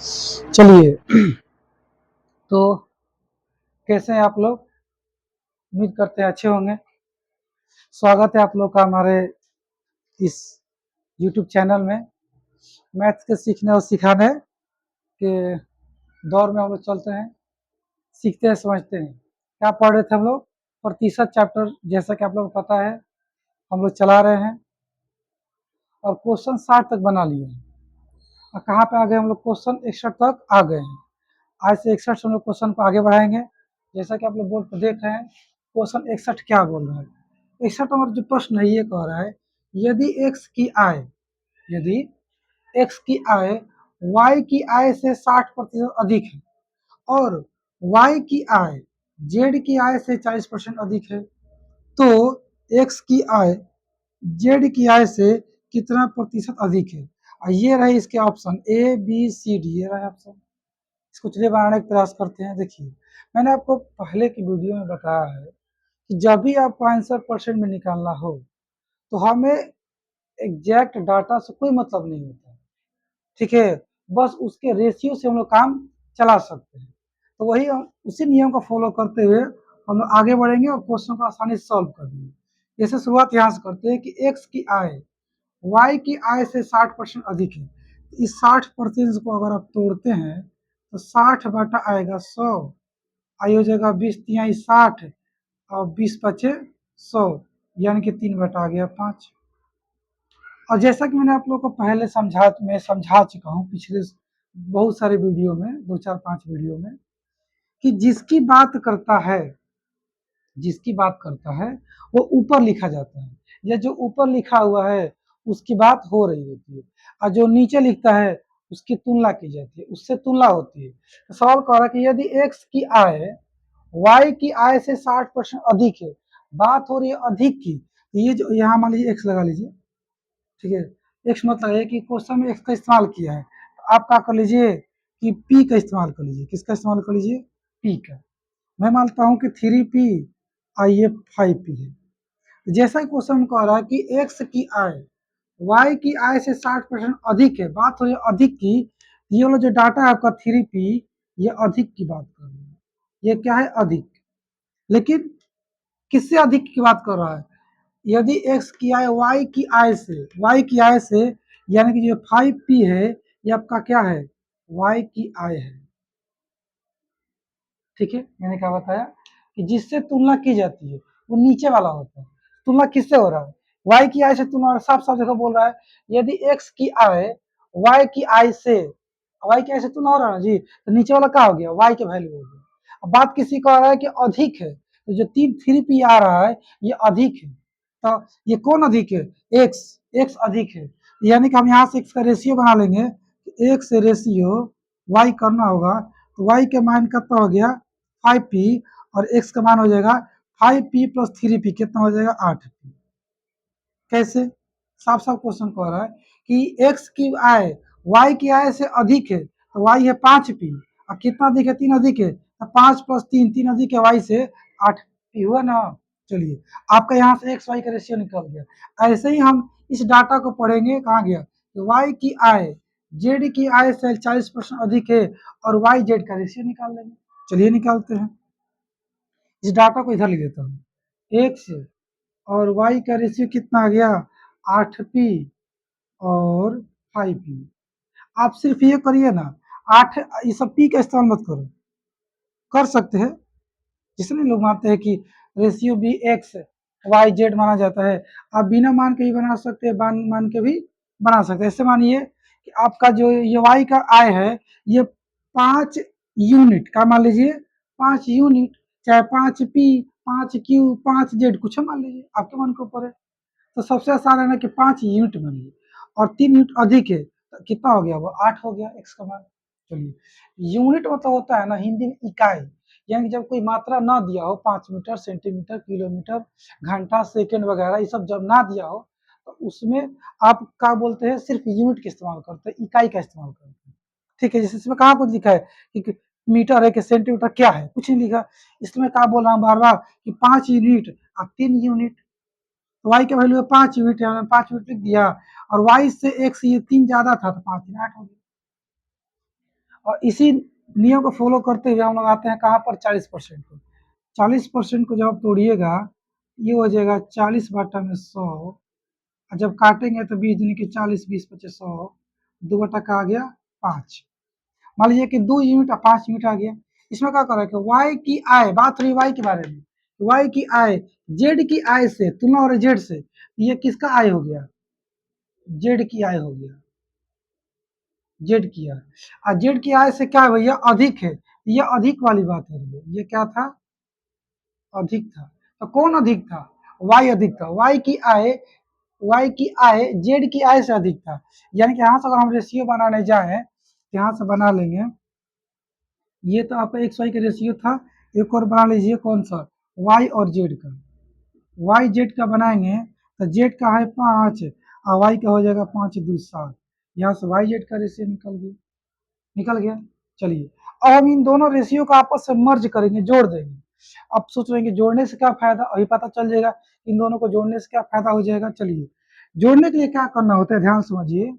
चलिए तो कैसे हैं आप लोग। उम्मीद करते हैं अच्छे होंगे। स्वागत है आप लोग का हमारे इस YouTube चैनल में। मैथ्स के सीखने और सिखाने के दौर में हम लोग चलते हैं, सीखते हैं, समझते हैं। क्या पढ़ रहे थे हम लोग? प्रतिशत चैप्टर, जैसा कि आप लोग को पता है हम लोग चला रहे हैं और क्वेश्चन 60 तक बना लिए हैं। और कहाँ पे आ गए हम लोग? क्वेश्चन 61 तक आ गए हैं। आज से 61 से हम लोग क्वेश्चन को आगे बढ़ाएंगे। जैसा कि आप लोग बोर्ड पर देख रहे हैं, क्वेश्चन 61 क्या बोल रहा है। 61 नंबर जो प्रश्न है ये कह रहा है, यदि x की आय y की आय से 60% अधिक है और y की आय z की आय से 40% अधिक है, तो x की आय z की आय से कितना प्रतिशत अधिक है। और ये रहे इसके option A B C D। ये रहे ऑप्शन। इसको चलिए बनाने का प्रयास करते हैं। देखिए, मैंने आपको पहले की वीडियो में बताया है कि जब भी आपको आंसर परसेंट में निकालना हो तो हमें एग्जैक्ट डाटा से कोई मतलब नहीं होता, ठीक है। बस उसके रेशियो से हम लोग काम चला सकते हैं। तो वही हम उसी नियम को फॉलो करते हुए हम लोग आगे बढ़ेंगे और क्वेश्चन को आसानी से सॉल्व कर देंगे। जैसे शुरुआत यहाँ से करते हैं कि एक्स की आय वाई की आय से 60% अधिक है। इस 60% को अगर आप तोड़ते हैं तो 60 बटा आएगा 100, आई हो जाएगा 20 तिहाई 60 और 20 बचे 100, यानी कि 3 बटा आ गया 5। और जैसा कि मैंने आप लोगों को पहले समझा चुका हूँ पिछले बहुत सारे वीडियो में, 2 4 5 वीडियो में, कि जिसकी बात करता है वो ऊपर लिखा जाता है, या जो ऊपर लिखा हुआ है उसकी बात हो रही होती है, और जो नीचे लिखता है उसकी तुलना की जाती है, उससे तुलना होती है। तो सवाल कह रहा है कि यदि एक्स की आय वाई की आय से 60% अधिक है, बात हो रही है अधिक की, तो ये जो यहाँ मान लीजिए एक्स लगा लीजिए, ठीक है। एक्स मतलब है कि क्वेश्चन में एक्स का इस्तेमाल किया है, तो आप क्या कर लीजिए कि पी का इस्तेमाल कर लीजिए। किसका इस्तेमाल कर लीजिए? पी का। मैं मानता हूं कि 3p और ये 5p है। जैसा क्वेश्चन कह रहा है कि एक्स की आय वाई की आय से 60% अधिक है, बात हो रही है अधिक की। ये वाला जो डाटा है आपका 3p, ये अधिक की बात कर रहा है। ये क्या है? अधिक। लेकिन किससे अधिक की बात कर रहा है? यदि x की आय y की आय से, यानी कि जो 5p है ये आपका क्या है? y की आय है, ठीक है। मैंने क्या बताया कि जिससे तुलना की जाती है वो नीचे वाला होता है। तुलना किससे हो रहा है? y की आय से तुलना। साफ साफ देखो बोल रहा है, यदि x की आय y की आय से तुलना हो रहा है ना जी, तो नीचे वाला क्या हो गया? y के वैल्यू हो गया। अब बात किसी का आ रहा है कि अधिक है, तो जो 3p आ रहा है ये अधिक है। तो ये कौन अधिक है? x अधिक है, यानी कि हम यहाँ से x का रेशियो बना लेंगे। x से रेशियो y करना होगा, तो y के मान कितना हो गया? 5p, और x का मान हो जाएगा 5p प्लस 3p, कितना हो जाएगा? 8p। कैसे? साफ साफ क्वेश्चन कह रहा है कि x की आय y की आय से अधिक है, तो y है 5p, और कितना अधिक है? 3 अधिक है, तो 5 प्लस 3, 3 अधिक है y से 8p हुआ ना। चलिए, आपका यहाँ से एक्स वाई का रेशियो निकल गया। ऐसे ही हम इस डाटा को पढ़ेंगे, कहाँ गया? y की आय जेड की आय से 40% अधिक है और वाई जेड का रेशियो निकाल लेंगे। चलिए निकालते हैं। इस डाटा को इधर लिख देता हूँ। एक्स और y का रेशियो कितना आ गया? 8p और 5p। आप सिर्फ ये करिए ना, 8, ये सब p का इस्तेमाल मत करो। कर सकते हैं, जिसमें लोग मानते हैं कि रेशियो भी एक्स वाई जेड माना जाता है। आप बिना मान के भी बना सकते हैं, मान के भी बना सकते हैं। ऐसे मानिए कि आपका जो ये वाई का आय है ये 5 यूनिट का मान लीजिए, 5 यूनिट, चाहे 5p 5q 5z कुछ मान लीजिए, आपके मन के ऊपर है। तो सबसे आसान है ना कि 5 यूनिट मानिए, और 3 यूनिट अधिक है, तो कितना हो गया? वो 8 हो गया एक्स का मान। चलिए, यूनिट मतलब होता है ना हिंदी में इकाई, यानी जब कोई मात्रा ना दिया हो, 5 मीटर, सेंटीमीटर, किलोमीटर, घंटा, सेकंड वगैरह, ये सब जब ना दिया हो तो उसमें आप क्या बोलते हैं? सिर्फ यूनिट का इस्तेमाल करते हैं, इकाई का इस्तेमाल करते हैं, ठीक है। जैसे इसमें कहाँ कुछ लिखा है कि मीटर है कि सेंटीमीटर, क्या है? कुछ नहीं लिखा। इसमें क्या बोल रहा हूँ बार बार कि 5 यूनिट और 3 यूनिट। तो y का वैल्यू है 5 यूनिट, है 5 यूनिट लिख दिया, और y से x ये 3 ज्यादा था तो 5 3 8 हो गया। और इसी नियम को फॉलो करते हुए हम लोग आते हैं कहाँ पर 40% को। 40% को जब आप तोड़िएगा ये हो जाएगा 40/100। और जब काटेंगे तो 20 दूनी के 40, 20 पचे 100, 2 का आ गया 5। मान लीजिए कि 2 यूनिट और 5 यूनिट आ गया। इसमें क्या कर रहा है कि वाई की आय, बात रही वाई के बारे में, वाई की आय जेड की आय से तुलना और जेड से, ये किसका आय हो गया, जेड की आय हो गया, जेड की आय। और जेड की आय से क्या है भैया, अधिक है, ये अधिक वाली बात हो रही है। ये क्या था, अधिक था। तो कौन अधिक था, वाई अधिक था। वाई की आय, वाई की आय जेड की आय से अधिक था। यानी कि यहाँ से अगर हम रेशियो बनाने जाए, यहाँ से बना लेंगे, ये तो आपका एक्स वाई का रेशियो था। एक और बना लीजिए, कौन सा, वाई और जेड का। वाई जेड का बनाएंगे तो जेड का है 5 और वाई का हो जाएगा 5 2 7। यहाँ से वाई जेड का रेशियो निकल गया, निकल गया। चलिए अब हम इन दोनों रेशियो को आपस में मर्ज करेंगे, जोड़ देंगे। अब सोच रहे हैं कि जोड़ने से क्या फायदा, अभी पता चल जाएगा इन दोनों को जोड़ने से क्या फायदा हो जाएगा। चलिए जोड़ने के लिए क्या करना होता है, ध्यान समझिए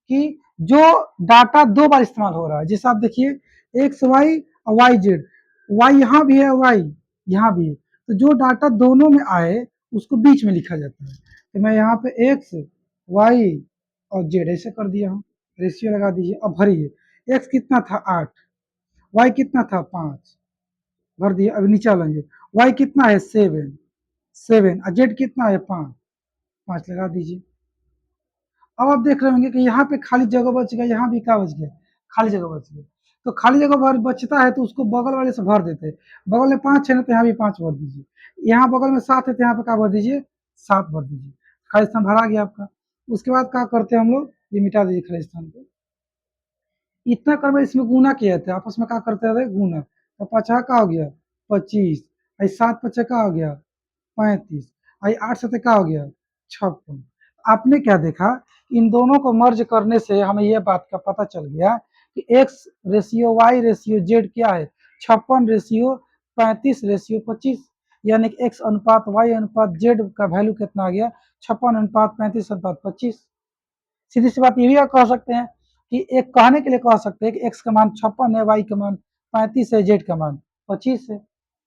कि जो डाटा 2 बार इस्तेमाल हो रहा है, जैसे आप देखिए एक्स वाई और वाई जेड, वाई यहाँ भी है, वाई यहाँ भी है, तो जो डाटा दोनों में आए उसको बीच में लिखा जाता है। तो मैं यहाँ पे एक्स वाई और जेड ऐसे कर दिया हूँ, रेशियो लगा दीजिए। अब भरिए, एक्स कितना था 8, वाई कितना था 5, भर दिए। अभी नीचे लेंगे, वाई कितना है 7, 7 और जेड कितना है 5, 5 लगा दीजिए। अब आप देख रहे होंगे कि यहाँ पे खाली जगह बच गया, यहाँ भी क्या बच गया, खाली जगह बच गया। तो खाली जगह भर बचता है तो उसको बगल वाले से भर देते हैं। बगल में 5 है ना, तो यहाँ भी 5 भर दीजिए। यहाँ बगल में 7 है तो यहाँ पे क्या भर दीजिए, 7 भर दीजिए। खाली स्थान भरा गया आपका। उसके बाद क्या करते हैं हम लोग, ये मिटा दीजिए खाली स्थान को। इतना कर इसमें गुना किया था, आपस में क्या करते थे, गुना। तो 5 का हो गया 25, 7 5 का हो गया 35, 8 7 का हो गया 56। आपने क्या देखा, इन दोनों को मर्ज करने से हमें यह बात का पता चल गया कि X ratio Y ratio Z क्या है, 56 रेशियो 35 रेशियो 25। यानी कि एक्स अनुपात वाई अनुपात जेड का वैल्यू कितना आ गया, 56 अनुपात 35 अनुपात 25। सीधी सी बात ये भी आप कह सकते हैं कि एक कहने के लिए कह सकते हैं कि एक्स का मान 56 है, वाई का मान 35 है, जेड का मान 25 है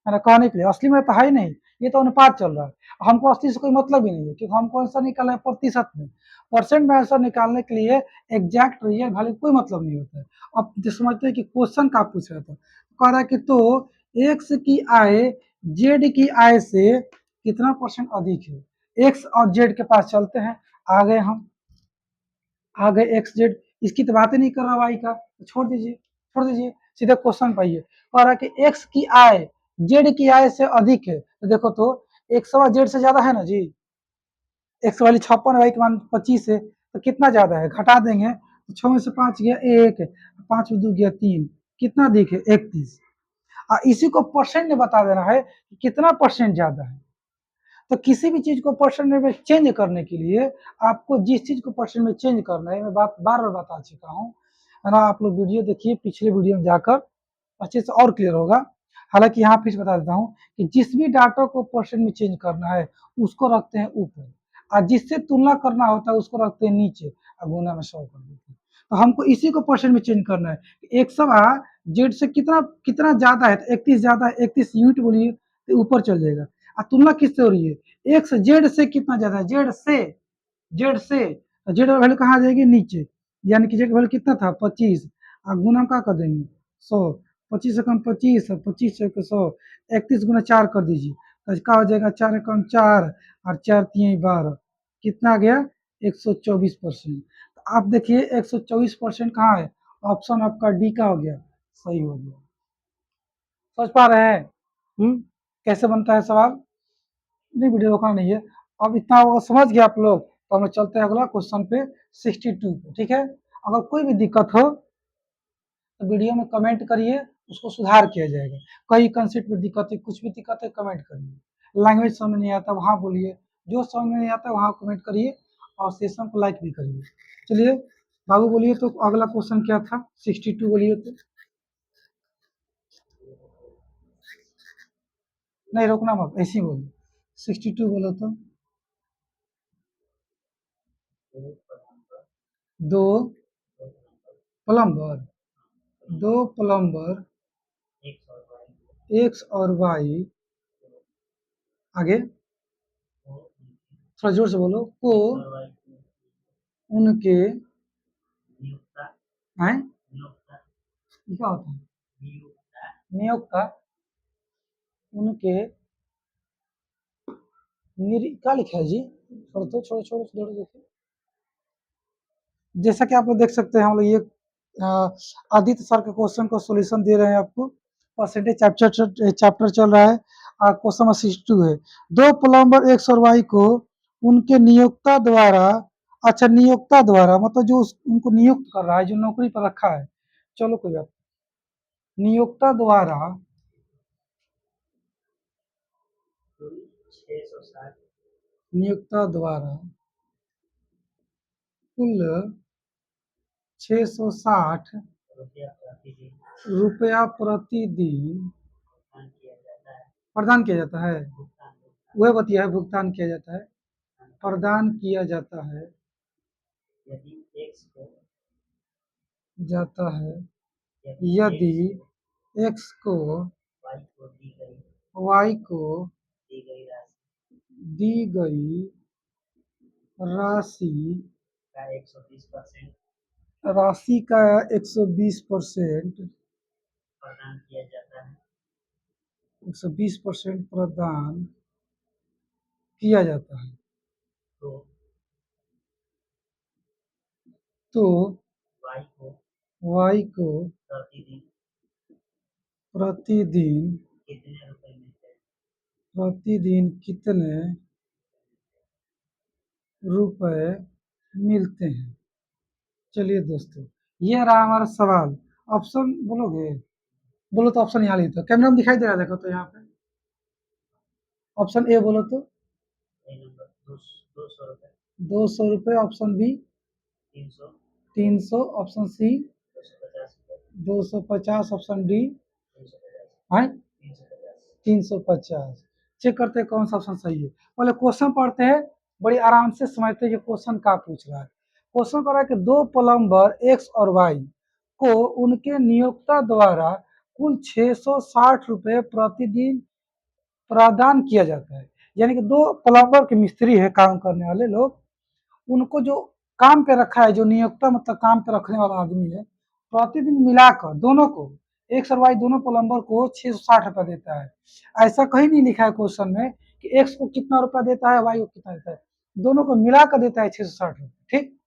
ना, कहने के लिए। असली में तो है ही नहीं, ये तो अनुपात चल रहा है। हमको असली से कोई मतलब ही नहीं है, क्योंकि हमको आंसर निकालना है प्रतिशत में। परसेंट में आंसर निकालने के लिए एग्जैक्ट रियल वैल्यू कोई मतलब नहीं होता है। अब जो समझते हैं कि क्वेश्चन का पूछ रहा था, कह रहा है कि तो एक्स की आय जेड की आय से कितना परसेंट अधिक है। एक्स और जेड के पास चलते हैं, आ गए हम, आ गए एक्स जेड। इसकी तो बात ही नहीं कर रहा वाई का, तो छोड़ दीजिए, छोड़ दीजिए, सीधे क्वेश्चन पे आइए। कह रहा है कि एक्स की आय जेड की आय से अधिक है, तो देखो तो एक्स जेड से ज्यादा है ना जी। एक्स वाली 56, वाई के मान 25 है, तो कितना ज्यादा है, घटा देंगे तो 6 में से 5 गया 1, 5 में 2 गया 3, कितना अधिक है 31। इसी को परसेंट में बता देना है कि कितना परसेंट ज्यादा है। तो किसी भी चीज को परसेंट में चेंज करने के लिए आपको जिस चीज को परसेंट में चेंज करना है, मैं बात बार बार बता चुका हूँ, है ना। आप लोग वीडियो देखिए, पिछले वीडियो में जाकर अच्छे से और क्लियर होगा। हालांकि यहाँ फिर बता देता हूँ कि जिस भी डाटा को परसेंट में चेंज करना है उसको रखते हैं ऊपर, और जिससे तुलना करना होता है उसको रखते हैं नीचे, और गुना में 100 कर देते हैं। तो हमको इसी को परसेंट में चेंज करना है। एक सवा जेड से कितना कितना ज्यादा है, तो 31 ज्यादा है, 31 यूनिट बोलिए तो ऊपर चल जाएगा। और तुलना किससे हो रही है, एक्स जेड से कितना ज्यादा है, जेड से, जेड से, जेड वैल्यू कहाँ आ जाएगी, नीचे। यानी कि जेड वैल्यू कितना था 25, और गुना क्या कर देंगे 100, 25 से कम 25, 25 से 100, 31 गुना 4 कर दीजिए, तो क्या हो जाएगा, 4 कम 4 और 4 3 12, कितना आ गया 124%। आप देखिए 124% कहाँ है, ऑप्शन आपका डी का हो गया, सही हो गया। समझ पा रहे हैं, कैसे बनता है सवाल। नहीं वीडियो रोकना नहीं है। अब इतना समझ गया आप लोग, तो हम लोग चलते हैं अगला क्वेश्चन पे 62 पे, ठीक है। अगर कोई भी दिक्कत हो तो वीडियो में कमेंट करिए, उसको सुधार किया जाएगा। कई कंसेप्ट में दिक्कत है, कुछ भी दिक्कत है कमेंट करिए। लैंग्वेज समझ नहीं आता वहाँ बोलिए, जो समझ में नहीं आता वहाँ कमेंट करिए, और सेशन को लाइक भी करिए। चलिए बाबू बोलिए, तो अगला क्वेश्चन क्या था, 62 बोलिए तो। नहीं रोकना मत, ऐसे ही बोलिए, 62 बोलो तो। दो प्लम्बर, दो प्लम्बर एक्स और वाई, आगे थोड़ा जोर से बोलो, को उनके हैं, ये क्या होता है, नियोक्ता, उनके क्या लिखा है जी, छोड़ो तो, छोड़ो छोड़ो छोड़ो, देखिए जैसा कि आप लोग देख सकते हैं, हम लोग ये आदित्य सर के क्वेश्चन को सॉल्यूशन दे रहे हैं आपको। परसेंटेज चैप्टर चल रहा है, क्वेश्चन नंबर 62 है। दो प्लम्बर एक्स और वाई को उनके नियोक्ता द्वारा, अच्छा नियोक्ता द्वारा मतलब जो उनको नियुक्त कर रहा है, जो नौकरी पर रखा है, चलो कोई बात, नियोक्ता द्वारा नियोक्ता द्वारा कुल 660 रुपया प्रतिदिन प्रदान किया जाता है, वह बतिया है, भुगतान किया जाता है, प्रदान किया जाता है, जाता है यदि एक्स को वाई को दी गई राशि राशि का 120% 120% प्रदान किया जाता है, तो वाई को प्रतिदिन कितने रुपए मिलते हैं। चलिए दोस्तों, ये रहा हमारा सवाल। ऑप्शन बोलोगे, बोलो तो ऑप्शन यहाँ लिखो, कैमरा में दिखाई दे रहा है, देखो तो यहाँ पे ऑप्शन ए बोलो तो 200 रुपये, option B 300, option C 250, option D है 350। चेक करते हैं कौन सा ऑप्शन सही है। पहले क्वेश्चन पढ़ते हैं, बड़ी आराम से समझते हैं कि क्वेश्चन क्या पूछ रहा है। क्वेश्चन कर रहा है कि दो प्लम्बर एक्स और वाई को उनके नियोक्ता द्वारा कुल 660 रुपये प्रतिदिन प्रदान किया जाता है। यानी कि दो प्लम्बर के मिस्त्री है, काम करने वाले लोग, उनको जो काम पे रखा है, जो नियोक्ता मतलब काम पे रखने वाला आदमी है, प्रतिदिन मिलाकर दोनों को, एक्स और वाई दोनों प्लम्बर को 660 रुपया देता है। ऐसा कहीं नहीं लिखा है क्वेश्चन में कि एक्स को कितना रुपया देता है, वाई को कितना देता है, दोनों को मिलाकर देता है 660 रुपया। ठीक,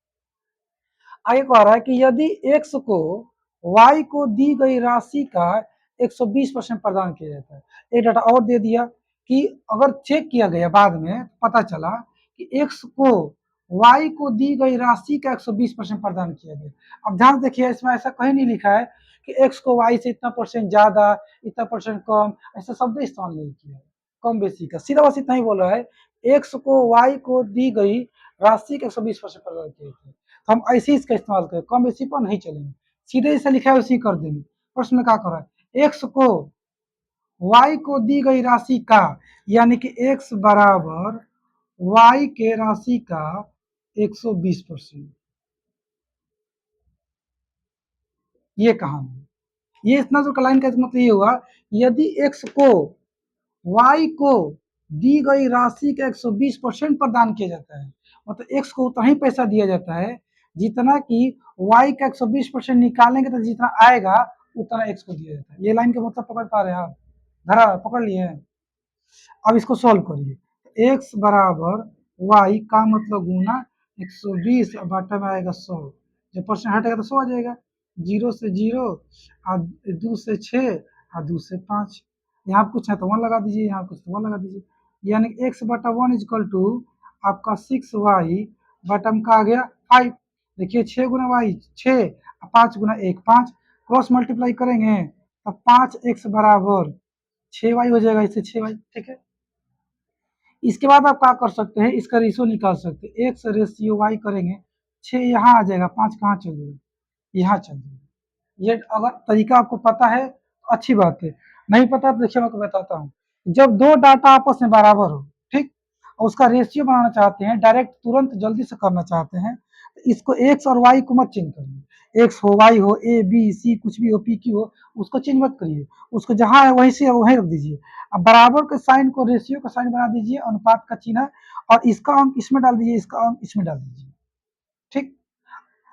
आगे कह रहा है कि यदि एक्स को वाई को दी गई राशि का 120% प्रदान किया जाता है। एक डाटा और दे दिया कि अगर चेक किया गया बाद में पता चला कि एक्स को वाई को दी गई राशि का 120% प्रदान किया गया। अब ध्यान देखिए, इसमें ऐसा कहीं नहीं लिखा है कि एक्स को वाई से इतना परसेंट ज्यादा, इतना परसेंट कम, ऐसा शब्द इस्तेमाल नहीं किया है कम बेसी का, सीधा बस इतना ही बोला है, एक्स को वाई को दी गई राशि का 120% प्रदान किया गया। तो हम ऐसे इसका इस्तेमाल करें, कम बेसी पर नहीं चलेंगे, सीधे जैसे लिखा है उसी कर देंगे। प्रश्न में क्या कर रहा है, एक्स को वाई को दी गई राशि का, यानी कि एक्स बराबर वाई के राशि का 120%, ये कहानी, ये इतना जो लाइन का मतलब ये हुआ, यदि एक्स को वाई को दी गई राशि का 120% प्रदान किया जाता है, मतलब एक्स को उतना ही पैसा दिया जाता है जितना कि वाई का 120% निकालेंगे तो जितना आएगा उतना एक्स को दिया जाता है। ये लाइन का मतलब पकड़ पा रहे हैं आप, धरा पकड़ लिए हैं। अब इसको सॉल्व करिए, एक्स बराबर वाई का मतलब गुना 120 बटा में आएगा 100, जब परसेंट हटेगा तो 100 आ जाएगा, 0 से 0 और 2 से 6 और 2 से 5, यहाँ कुछ है तो 1 लगा दीजिए, यहाँ कुछ तो 1 लगा दीजिए, यानी एक्स बटा 1 इजकल टू आपका 6 वाई बटा में का आ गया 5। देखिए 6 गुना वाई 6, 5 गुना 1 5, क्रॉस मल्टीप्लाई करेंगे तो 5x बराबर 6y हो जाएगा, इससे 6y। ठीक है, इसके बाद आप क्या कर सकते हैं, इसका रेशियो निकाल सकते हैं, एक्स रेशियो वाई करेंगे, 6 यहाँ आ जाएगा, 5 कहाँ चल जाएगा, यहाँ चल जाएगा। ये अगर तरीका आपको पता है तो अच्छी बात है, नहीं पता तो देखिए मैं आपको बताता हूँ। जब दो डाटा आपस में बराबर हो, ठीक, और उसका रेशियो बनाना चाहते हैं, डायरेक्ट तुरंत जल्दी से करना चाहते हैं, तो इसको एक्स और वाई को मत चेंज करिए, एक्स हो, वाई हो, ए बी सी कुछ भी हो, पी क्यू हो, उसको चेंज मत करिए, उसको जहां है वहीं से वहीं रख दीजिए। अब बराबर के साइन को रेशियो का साइन बना दीजिए, अनुपात का चिन्ह, और इसका अंक इसमें डाल दीजिए, इसका अंक इसमें डाल दीजिए। ठीक।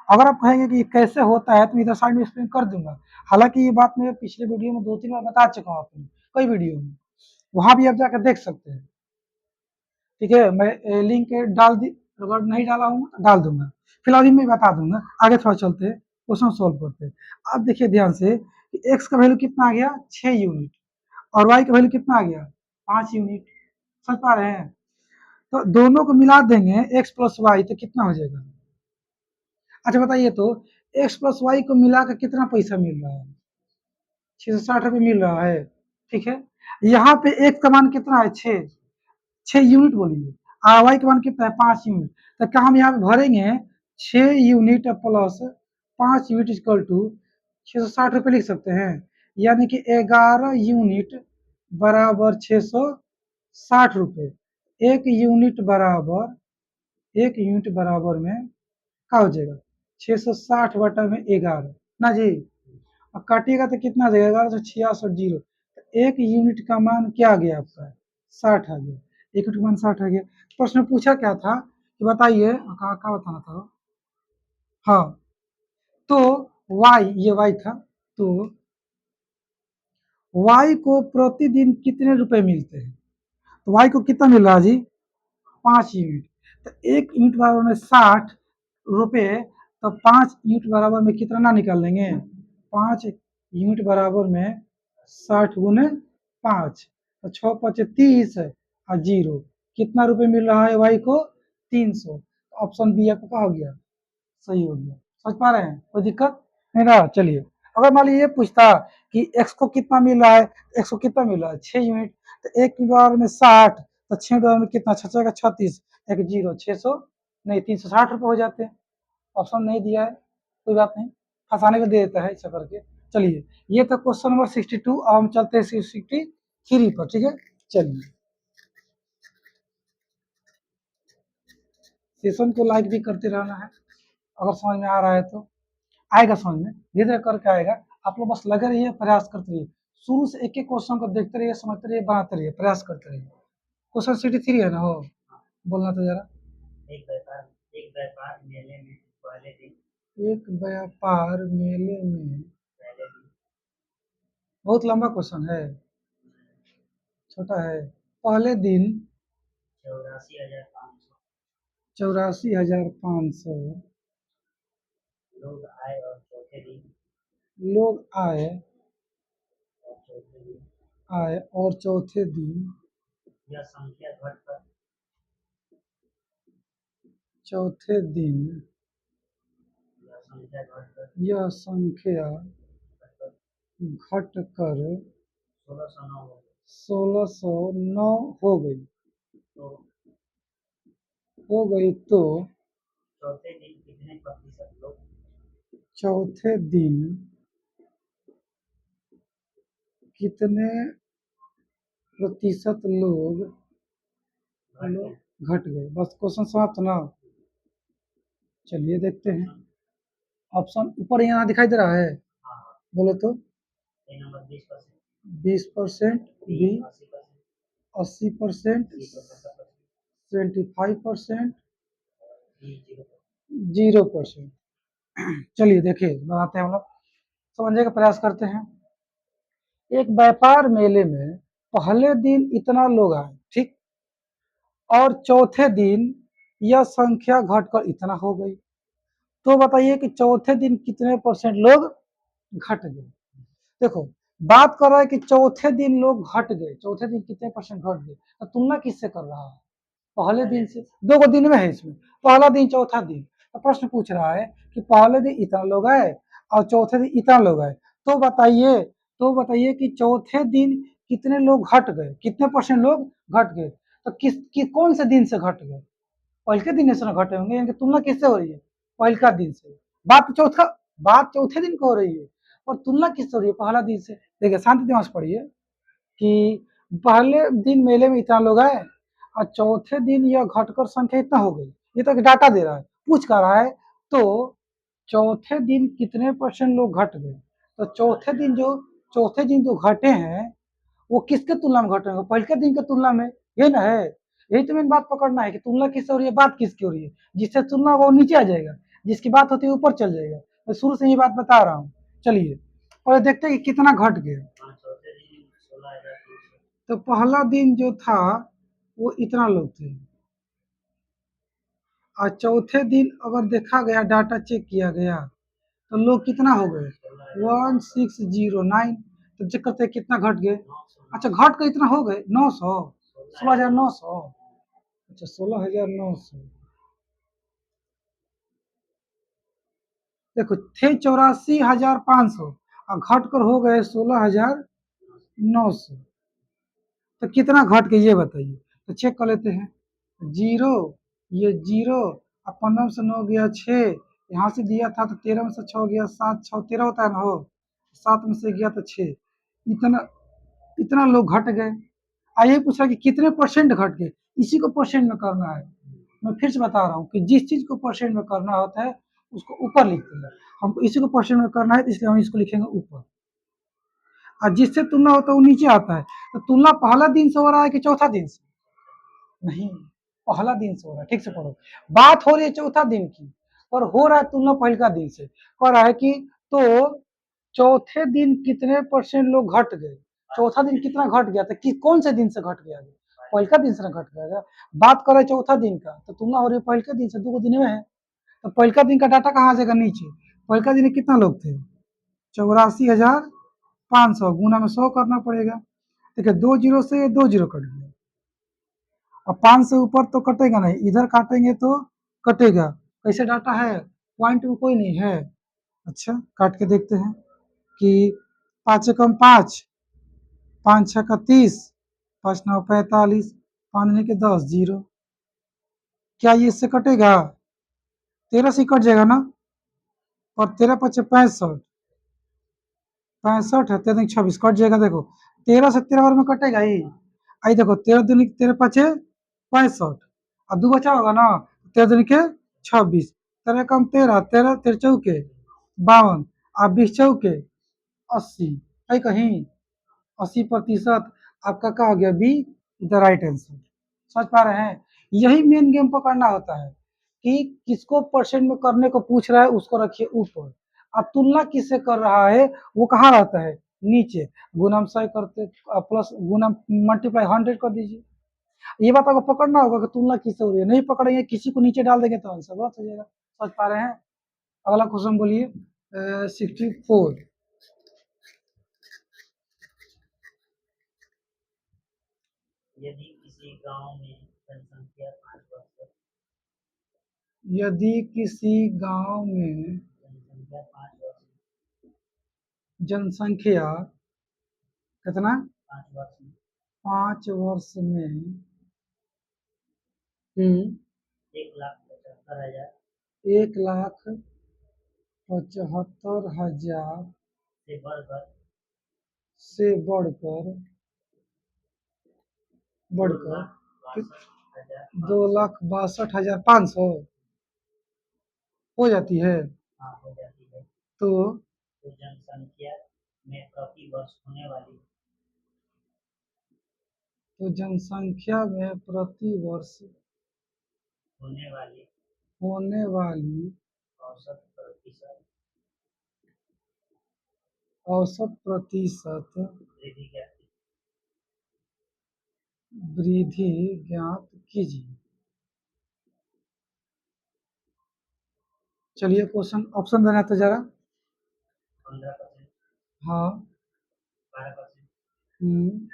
अगर आप कहेंगे कि ये कैसे होता है, तो मैं इधर साइड में एक्सप्लेन कर दूंगा। हालांकि ये बात मैं पिछले वीडियो में 2-3 बार बता चुका हूँ आपको, कई वीडियो में, वहां भी आप जाकर देख सकते हैं। ठीक है, मैं लिंक डाल दी, अगर नहीं डाला हूँ तो डाल दूंगा, फिलहाल अभी मैं बता दूंगा। आगे थोड़ा चलते हैं, क्वेश्चन सोल्व करते हैं। अब देखिए ध्यान से कि एक्स का वैल्यू कितना आ गया, 6 यूनिट, और वाई का वैल्यू कितना आ गया, 5 यूनिट। समझ पा रहे हैं? तो दोनों को मिला देंगे, एक्स प्लस वाई, तो कितना हो जाएगा? अच्छा बताइए तो, एक्स प्लस वाई को मिला कर कितना पैसा मिल रहा है? 660 रुपये मिल रहा है। ठीक है, यहाँ पे एक्स का मान कितना है, 6, 6 यूनिट बोलिए, और वाई का मान कितना है, 5 यूनिट। तो क्या हम यहाँ पे भरेंगे 6 unit plus 5 unit equal to 660 रुपये लिख सकते हैं, यानी कि 11 यूनिट बराबर 660 रुपये। एक यूनिट बराबर में क्या हो जाएगा, 660 बटा में 11 ना जी। अब काटिएगा तो कितना आ जाएगा, 1166 जीरो, तो एक यूनिट का मान क्या आ गया आपका, 60 आ गया। एक यूनिट का मान 60 आ गया। प्रश्न पूछा क्या था कि बताइए, क्या बताना था, हाँ, तो y, ये y था, तो y को प्रतिदिन कितने रुपए मिलते हैं? तो y को कितना मिल रहा है जी, 5 यूनिट। तो एक यूनिट बराबर में 60 रुपये, तो 5 यूनिट बराबर में कितना ना निकाल लेंगे, 5 यूनिट बराबर में 60 गुने 5, तो 6×5 = 30 और जीरो, कितना रुपए मिल रहा है वाई को, 300। ऑप्शन बी आपका क्या हो गया, सही हो गया। समझ पा रहे हैं, कोई दिक्कत नहीं रहा। चलिए, अगर मान लीजिए ये पूछता कि एक्स को कितना मिल रहा है, एक्स को कितना मिल रहा है, 6 यूनिट, तो एक बार में 60, तो 6 बार में कितना, 6 36, एक जीरो, 600 नहीं, 360 रुपये हो जाते हैं। ऑप्शन नहीं दिया है, कोई बात नहीं, फंसाने को दे देता है ऐसा करके। चलिए, ये था क्वेश्चन नंबर 62। अब हम चलते हैं 63 पर। ठीक है, चलिए, सेशन को लाइक भी करते रहना है, अगर समझ में आ रहा है तो। आएगा समझ में, धीरे धीरे करके आएगा। आप लोग बस लगे रहिए, प्रयास करते रहिए, शुरू से एक एक क्वेश्चन को देखते रहिए, समझते रहिए, बनाते रहिए, प्रयास करते रहिए। क्वेश्चन 63 है ना, हो बोलना तो जरा। एक व्यापार मेले में, बहुत लंबा क्वेश्चन है, छोटा है। पहले दिन 84,500 लोग आए और चौथे दिन यह संख्या घटकर 1609 हो गई, तो चौथे दिन कितने प्रतिशत लोग घट गए। बस क्वेश्चन समाप्त ना। चलिए देखते हैं, ऑप्शन ऊपर यहाँ दिखाई दे रहा है, बोले तो 20% बी, 80%, 75%, 0%। चलिए देखिए, बनाते हैं हम लोग, समझने का प्रयास करते हैं। एक व्यापार मेले में पहले दिन इतना लोग आए, ठीक, और चौथे दिन यह संख्या घटकर इतना हो गई। तो बताइए कि चौथे दिन कितने परसेंट लोग घट गए। देखो, बात कर रहा है कि चौथे दिन लोग घट गए, चौथे दिन कितने परसेंट घट गए, तो तुलना किससे कर रहा है, पहले दिन से। 2 दिन में है इसमें, पहला दिन चौथा दिन। तो प्रश्न पूछ रहा है कि पहले दिन इतना लोग आए और चौथे दिन इतना लोग आए, तो बताइए कि चौथे दिन कितने लोग घट गए, कितने परसेंट लोग घट गए। तो कौन से दिन से घट गए, पहले के दिन से ना घटे होंगे, यानी तुलना किससे हो रही है, पहले का दिन से। बात चौथे दिन को हो रही है, और तुलना किससे हो रही है, पहला दिन से। देखिए शांति दिमाग से पढ़िए कि पहले दिन मेले में इतना लोग आए और चौथे दिन यह घटकर संख्या इतना हो गई। ये तो डाटा दे रहा है, पूछ कर रहा है तो चौथे दिन कितने परसेंट लोग घट गए। तो चौथे दिन जो घटे हैं वो किसके तुलना में घटे हैं, पहले के दिन के तुलना में, ये ना है। यही तो मेन बात पकड़ना है कि तुलना किससे हो रही है, बात किसकी हो रही है। जिससे तुलना वो नीचे आ जाएगा, जिसकी बात होती है ऊपर चल जाएगा। मैं शुरू से ये बात बता रहा हूँ। चलिए और देखते हैं कि कितना घट गया। तो पहला दिन जो था वो इतना लोग थे, और चौथे दिन अगर देखा गया, डाटा चेक किया गया तो लोग कितना हो गए, 1609। तो चेक करते हैं कितना घट गए। अच्छा घट कर इतना हो गए 900, 16,900। अच्छा 16,900। देखो थे 84,500 और घट कर हो गए 16,900। तो कितना घट गए ये बताइए। तो चेक कर लेते हैं। जीरो, ये जीरो, अब 15 से 9 गया 6, यहाँ से दिया था तो 13 में से 6 गया 7, 6 13 होता है ना हो, 7 में से गया तो 6। इतना इतना लोग घट गए। आइए पूछा कि कितने परसेंट घट गए, इसी को परसेंट में करना है। मैं फिर से बता रहा हूँ कि जिस चीज को परसेंट में करना होता है उसको ऊपर लिखते हैं। हमको इसी को परसेंट में करना है इसलिए हम इसको लिखेंगे ऊपर, और जिससे तुलना होता है वो नीचे आता है। तो तुलना पहला दिन से हो रहा है कि चौथा दिन से, नहीं पहला दिन से हो रहा है। ठीक से पढ़ो, बात हो रही है चौथा दिन की, पर हो रहा है तुलना पहला दिन से। कह रहा है कि तो चौथे दिन कितने परसेंट लोग घट गए, चौथा दिन कितना घट गया था, कि कौन से दिन से घट गया, पहला दिन से घट गया। बात कर रहे चौथा दिन का तो तुलना हो रही है पहले दिन से, 2 दिन में है। तो पहला दिन का डाटा कहाँ आ जाएगा, नीचे। पहला दिन कितना लोग थे, 84,500 गुना में 100 करना पड़ेगा। देखिए 2 जीरो से 2 जीरो कट गया, और 5 से ऊपर तो कटेगा नहीं, इधर काटेंगे तो कटेगा। कैसे डाटा है, पॉइंट में कोई नहीं है। अच्छा काट के देखते हैं कि 5 एकम 5, 5 छः का 30, 5 9 45, 5 नहीं के 10 जीरो। क्या ये इससे कटेगा, 13 से कट जाएगा ना, और 13 पचे 65, 65 है, 13 26 कट जाएगा। देखो 13 से 13 बार में कटेगा ही। आई देखो 13 दूनी 13 पचे 65, और 2 बचा होगा ना, 13 दूनी के 26, 13 कम 13, 13 13 चौके 52, और 20 चौके 80। है कहीं 80% आपका क्या हो गया, बी द राइट आंसर। समझ पा रहे हैं, यही मेन गेम पकड़ना होता है कि किसको परसेंट में करने को पूछ रहा है उसको रखिए ऊपर, अब तुलना किससे कर रहा है वो कहाँ रहता है, नीचे। गुना 100 करते प्लस गुना मल्टीप्लाई 100 कर दीजिए। ये बात आपको पकड़ना होगा कि तुलना किससे हो रही है, नहीं पकड़ेंगे किसी को नीचे डाल देंगे तो आंसर गलत हो जाएगा। समझ पा रहे हैं। अगला क्वेश्चन बोलिए, 64। यदि किसी गांव में जनसंख्या 5 वर्ष यदि किसी गांव में जनसंख्या कितना, 5 वर्ष में 1,75,000 से बढ़कर 2,62,500 हो जाती है। तो जनसंख्या में प्रति वर्ष जनसंख्या में प्रति वर्ष होने वाली औसत प्रतिशत वृद्धि ज्ञात कीजिए। चलिए क्वेश्चन ऑप्शन देना तो जरा। 15%, हाँ 12%,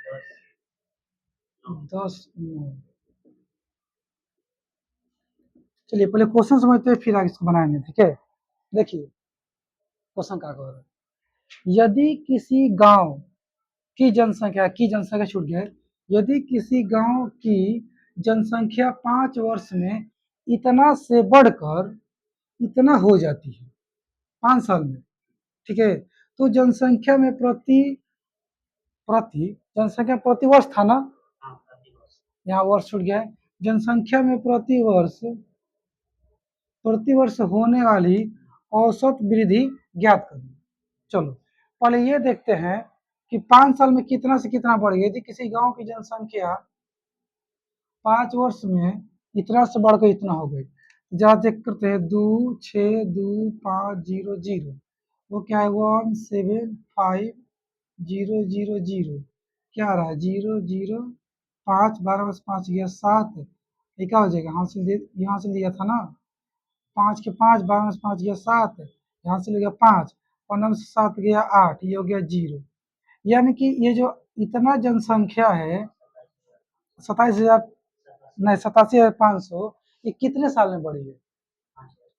10 9। चलिए पहले क्वेश्चन समझते हैं फिर आगे इसको बनाएंगे, ठीक है। देखिए क्वेश्चन क्या कह रहा है, यदि किसी गांव की जनसंख्या छूट गया है, यदि किसी गांव की जनसंख्या 5 वर्ष में इतना से बढ़कर इतना हो जाती है, 5 साल में, ठीक है। तो जनसंख्या में प्रति प्रति जनसंख्या प्रति वर्ष था ना, यहाँ वर्ष छूट गया है। जनसंख्या में प्रति वर्ष होने वाली औसत वृद्धि ज्ञात करें। चलो पहले ये देखते हैं कि 5 साल में कितना से कितना बढ़ गई। यदि किसी गांव की जनसंख्या 5 वर्ष में इतना से बढ़कर इतना हो गई, जरा चेक करते हैं। 2625000 वो क्या है 17500 क्या आ रहा है 005 12 बस 5 गया 7 ये क्या हो जाएगा यहाँ से लिया था ना 5 के 5 12 में 5 गया 7 यहाँ से लिया 5 15 में से 7 गया 8 ये हो गया 0। यानी कि ये जो इतना जनसंख्या है 27,000 नहीं 87,500 ये कितने साल में बढ़ी है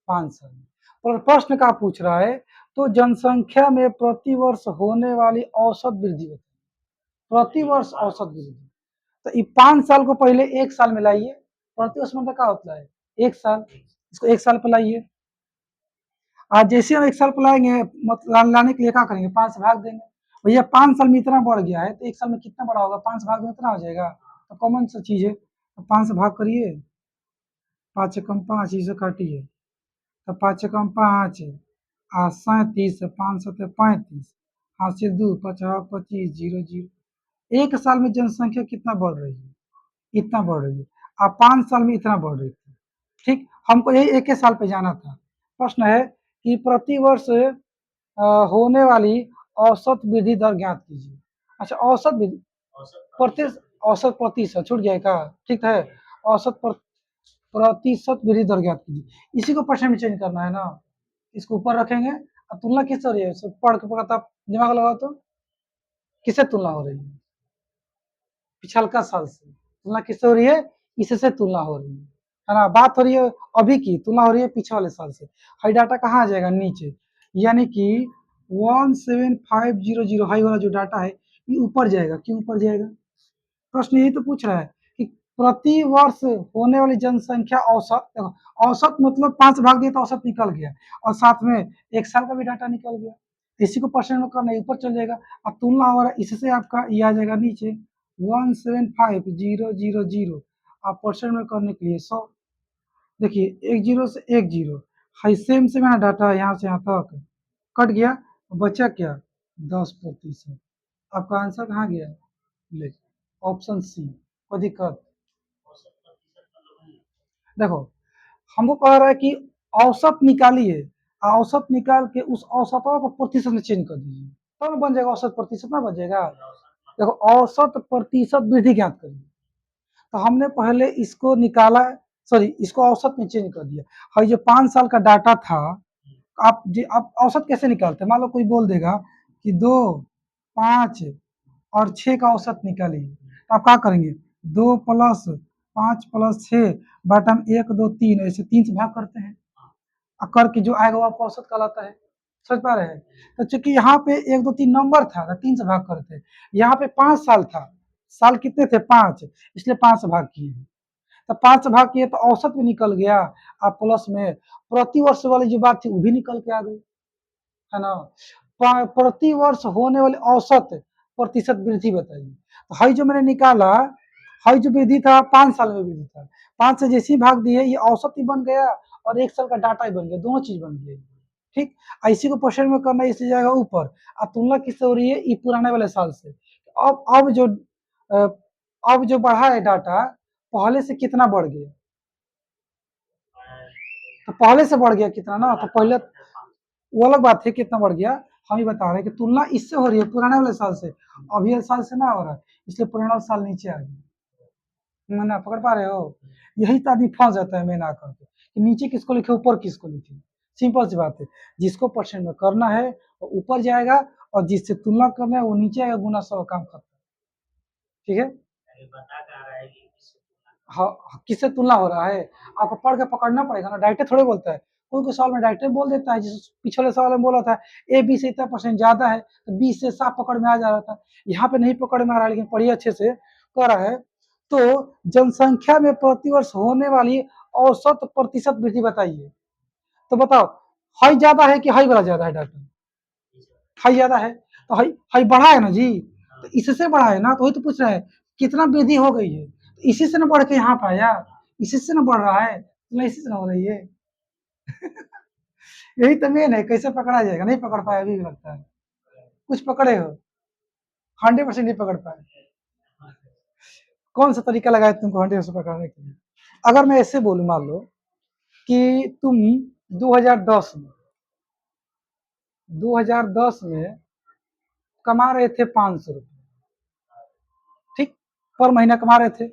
5 साल में। और प्रश्न क्या पूछ रहा है तो जनसंख्या में प्रति वर्ष होने वाली औसत वृद्धि बताइए। प्रति वर्ष औसत वृद्धि तो ये 5 साल को पहले 1 साल में लाइए। प्रति वर्ष मतलब क्या होता है 1 साल, इसको 1 साल पर लाइए। आज जैसे हम 1 साल पर लाएंगे मतलब लाने के लिए क्या करेंगे 5 से भाग देंगे। भैया 5 साल में इतना बढ़ गया है तो 1 साल में कितना बड़ा होगा 5 भाग में इतना हो जाएगा तो कॉमन सा चीज है। तो 5 से भाग करिए 5 कम 5 इसे काटिए तो 5 कम 5 आ 37 5 7 35 हाथ से 2 50 25 0 0। 1 साल में जनसंख्या कितना बढ़ रही है इतना बढ़ रही है। अब 5 साल में इतना बढ़ रही थी। ठीक हमको यही 1 साल पे जाना था। प्रश्न है कि प्रति वर्ष होने वाली औसत वृद्धि दर ज्ञात कीजिए। अच्छा औसत वृद्धि प्रति औसत प्रतिशत छूट गया का ठीक है। औसत प्रतिशत वृद्धि दर ज्ञात कीजिए। इसी को परसेंट में चेंज करना है ना। इसको ऊपर रखेंगे अब तुलना किससे हो रही है पढ़ के पढ़ा दिमाग लगाओ तो किससे तुलना हो रही है पिछलका साल से तुलना किससे हो रही है इससे तुलना हो रही है ना। बात हो रही है अभी की तुलना हो रही है पीछे वाले साल से। हाई डाटा कहाँ आ जाएगा नीचे यानी कि 17500 हाई वाला जो डाटा है ये ऊपर जाएगा। क्यों ऊपर जाएगा प्रश्न यही तो पूछ रहा है कि प्रति वर्ष होने वाली जनसंख्या औसत देखो औसत मतलब 5 भाग दिए तो औसत निकल गया और साथ में 1 साल का भी डाटा निकल गया। इसी को परसेंट में करना ऊपर चल जाएगा। अब तुलना हो रहा है इससे आपका ये आ जाएगा नीचे 17500 आप परसेंट में करने के लिए 100 देखिए 1 जीरो से 1 जीरो हाई सेम से मेरा डाटा यहाँ से यहाँ तक कट गया बचा क्या 10%। आपका आंसर कहाँ गया ले ऑप्शन सी कोई दिक्कत देखो हमको कह रहा है कि औसत निकालिए औसत निकाल के उस औसतों को प्रतिशत में चेंज कर दीजिए तब तो बन जाएगा औसत प्रतिशत ना बन जाएगा। देखो औसत प्रतिशत वृद्धि ज्ञात करिए तो हमने पहले इसको निकाला सॉरी इसको औसत में चेंज कर दिया। और जो 5 साल का डाटा था आप औसत कैसे निकालते मान लो कोई बोल देगा कि 2 5 और 6 का औसत निकालिए तो आप क्या करेंगे 2 प्लस 5 प्लस 6 बटा 1 2 3 ऐसे 3 से भाग करते हैं और करके जो आएगा वो आपका औसत कहलाता है। समझ पा रहे हैं तो चूंकि यहाँ पे 1 2 3 नंबर था 3 से भाग करते यहाँ पे 5 साल था साल कितने थे 5 इसलिए 5 से भाग किए तो 5 से भाग किए तो औसत भी निकल गया आप प्लस में प्रति वर्ष वाली जो बात थी वो भी निकल के आ गई है ना। प्रति वर्ष होने वाली औसत प्रतिशत वृद्धि बताइए तो हई जो मैंने निकाला हई जो वृद्धि था 5 साल में वृद्धि था 5 से जैसे ही भाग दिए ये औसत ही बन गया और 1 साल का डाटा ही बन गया दोनों चीज बन गई। ठीक इसी को परसेंट में करना इससे जाएगा ऊपर अब तुलना किससे हो रही है ये पुराने वाले साल से। अब जो बढ़ा है डाटा पहले से कितना बढ़ गया तो पहले से बढ़ गया कितना ना तो पहले वो अलग बात है कितना बढ़ गया हम ही बता रहे हैं कि तुलना इससे हो रही है पुराने वाले साल से अभी वाले साल से ना हो रहा है इसलिए पुराना साल नीचे आ गया ना पकड़ पा रहे हो। यही तो आदमी फंस जाता है मैं ना करके कि नीचे किसको लिखे ऊपर किसको लिखे सिंपल सी बात है जिसको परसेंट में करना है वो ऊपर जाएगा और जिससे तुलना करना है वो नीचे आएगा गुना 100 काम करता है। ठीक है हाँ किससे तुलना हो रहा है आपको पढ़ के पकड़ना पड़ेगा ना डायरेक्ट थोड़े बोलता है कोई सवाल में डायरेक्ट बोल देता है जिस पिछले सवाल में बोला था ए बी से इतना परसेंट ज्यादा है तो बी से साफ पकड़ में आ जा रहा था यहाँ पे नहीं पकड़ में आ रहा है लेकिन पढ़िए अच्छे से कर रहा है। तो जनसंख्या में प्रतिवर्ष होने वाली औसत प्रतिशत वृद्धि बताइए तो बताओ हाई ज्यादा है कि हाई वाला ज्यादा है डाटा हाई ज्यादा है तो हाई हाई बढ़ा है ना जी तो इससे बढ़ा है ना तो वही तो पूछ रहा है कितना वृद्धि हो गई है इसी से ना बढ़ के यहाँ पे आया, इसी से ना बढ़ रहा है, तुम्हें इसी से ना हो रही है। यही तो मेन है, कैसे पकड़ा जाएगा, नहीं पकड़ पाए अभी भी लगता है। कुछ पकड़े हो? 100% नहीं पकड़ पाए। कौन सा तरीका लगाया तुमको 100% पकड़ने के लिए? अगर मैं ऐसे बोलूं, मान लो कि तुम 2010 में 2010 में कमा रहे थे 500 रुपये, ठीक, पर महीना कमा रहे थे।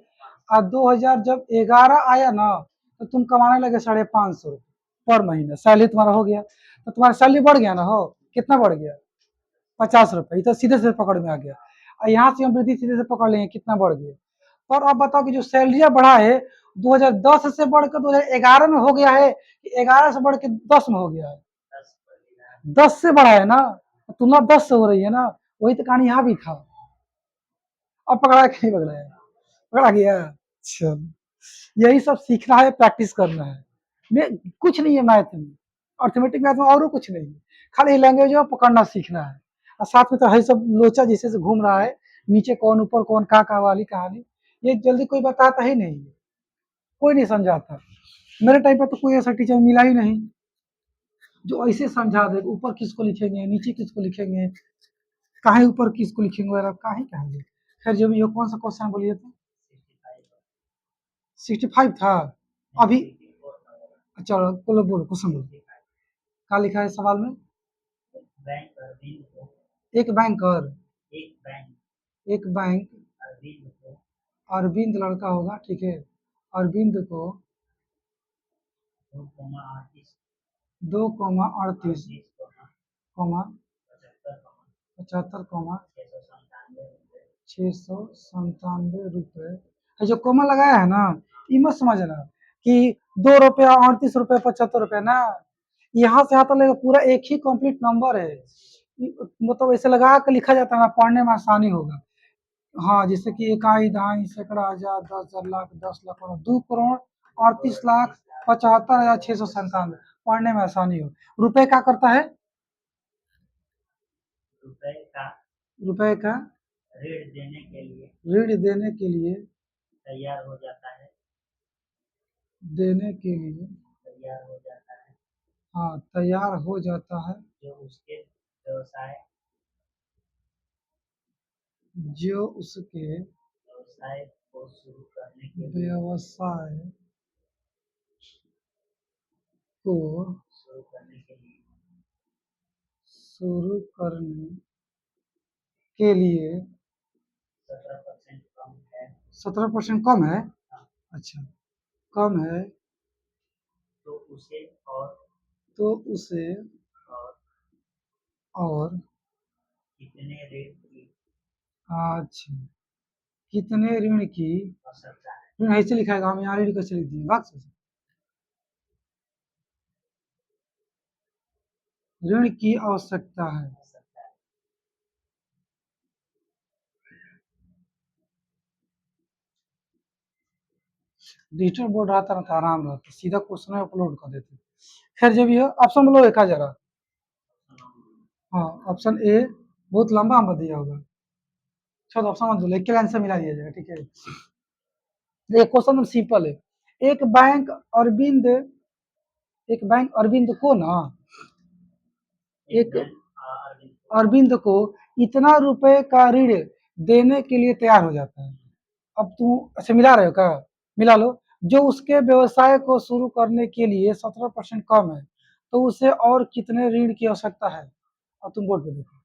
और 2000 जब 11 आया ना, तो तुम कमाने लगे 550 रुपये पर महीना, सैलरी तुम्हारा हो गया। तो तुम्हारा सैलरी बढ़ गया ना, हो कितना बढ़ गया? 50 रुपये। ये तो सीधे से पकड़ में आ गया। और यहाँ से हम वृद्धि सीधे से पकड़ लेंगे कितना बढ़ गया। पर अब बताओ कि जो सैलरियाँ बढ़ा है 2010 से बढ़कर 2011 में हो गया है, कि 11 से बढ़ के 10 में हो गया है? 10 से बढ़ा है ना, तुलना 10 से हो रही है ना। वही तो कहानी यहाँ भी था। अब पकड़ा कि नहीं पकड़ा है? पकड़ा गया। चलो, यही सब सीखना है, प्रैक्टिस करना है। मैं कुछ नहीं है मैथ में, अर्थमेटिक मैथ में और कुछ नहीं है, खाली लैंग्वेज में पकड़ना सीखना है। और साथ में तो है सब लोचा जैसे से घूम रहा है, नीचे कौन ऊपर कौन, का वाली कहानी, ये जल्दी कोई बताता ही नहीं है, कोई नहीं समझाता। मेरे टाइम पर तो कोई ऐसा टीचर मिला ही नहीं जो ऐसे समझा दे, ऊपर किसको लिखेंगे, नीचे किसको लिखेंगे, कहाँ ऊपर किसको लिखेंगे वगैरह, कहाँ कहेंगे। खैर जो भी हो, कौन सा क्वेश्चन बोलिए तो? 65 था अभी। अच्छा बोलो बोलो, क्वेश्चन बोलो, क्या लिखा है सवाल में? बैंक अरविंद को एक बैंकर, एक बैंक एक बैंक अरविंद को अरविंद लड़का होगा, ठीक है, अरविंद को 2,38 2,38 कॉमा 75 697 रुपये है। जो कॉमा लगाया है ना, ये मत समझना कि 2 रुपया 38 रुपये 75 रुपये ना, यहाँ से यहाँ तक लेगा पूरा एक ही कंप्लीट नंबर है। मतलब ऐसे लगा के लिखा जाता है ना, पढ़ने में आसानी होगा। हाँ, जैसे कि इकाई, दहाई, सैकड़ा, हजार, 10,000, लाख, 10 लाख, 2,38,75,697, पढ़ने में आसानी हो। रुपए क्या करता है? रुपए का रुपए का ऋण देने के लिए ऋण देने के लिए तैयार हो जाता है, देने के लिए तैयार हो जाता है, हाँ, तैयार हो जाता है, जो उसके व्यवसाय जो उसके व्यवसाय को शुरू करने के लिए व्यवसाय को शुरू करने के लिए शुरू करने के लिए 17% कम है। 17% कम है। हाँ, अच्छा, कम है, तो उसे और तो उसे और और कितने ऋण की अच्छा, कितने ऋण की आवश्यकता है। ऋण ऐसे लिखा है, हम यहाँ ऋण कैसे लिख दिए, बात सोचो। ऋण की आवश्यकता है। आवश्यकता है। डिजिटल बोर्ड रहता ना तो आराम रहता, सीधा क्वेश्चन अपलोड कर देते। खैर जो भी हो, ऑप्शन बोलो एक जरा। हाँ, ऑप्शन ए बहुत लंबा हम दिया होगा, छोड़ ऑप्शन मत बोलो, एक के आंसर मिला दिया जाएगा, ठीक है। ये क्वेश्चन सिंपल है। एक बैंक अरविंद एक बैंक अरविंद को ना एक अरविंद को इतना रुपए का ऋण देने के लिए तैयार हो जाता है। अब तुम अच्छा मिला रहे हो क्या? मिला लो। जो उसके व्यवसाय को शुरू करने के लिए 17% कम है, तो उसे और कितने ऋण की आवश्यकता है? अब तुम बोर्ड पे देखो,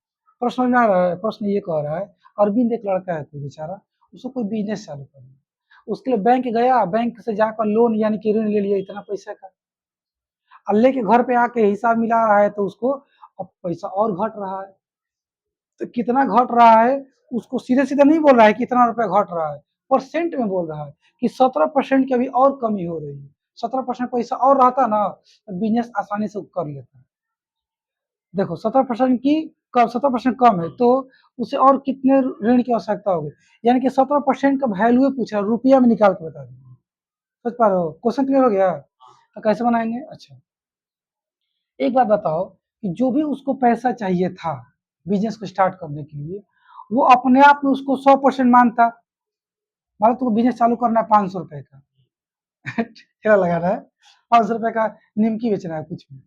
प्रश्न में आ रहा है, प्रश्न ये कह रहा है अरविंद एक लड़का है कोई बेचारा, उसको कोई बिजनेस चालू करना है, उसके लिए बैंक गया, बैंक से जाकर लोन यानी कि ऋण ले लिया इतना पैसा का। अल्ले के घर पे आके हिसाब मिला रहा है, तो उसको अब पैसा और घट रहा है। तो कितना घट रहा है, उसको सीधे सीधे नहीं बोल रहा है कितना रुपया घट रहा है, परसेंट में बोल रहा है कि 17% की अभी और कमी हो रही है। 17% पैसा और रहता ना, तो बिजनेस आसानी से कर लेता है। देखो 17% की कब 17% कम है, तो उसे और कितने ऋण की आवश्यकता होगी, यानी कि 17% का वैल्यू पूछा, रुपया में निकाल के बता दीजिए। समझ पा रहे हो? क्वेश्चन क्लियर हो गया? तो कैसे बनाएंगे? अच्छा, एक बात बताओ कि जो भी उसको पैसा चाहिए था बिजनेस को स्टार्ट करने के लिए, वो अपने आप में उसको 100% मानता, मान लो तुमको बिजनेस चालू करना है 500 रुपए का ठेला लगाना है, 500 रुपए का निमकी बेचना है कुछ भी,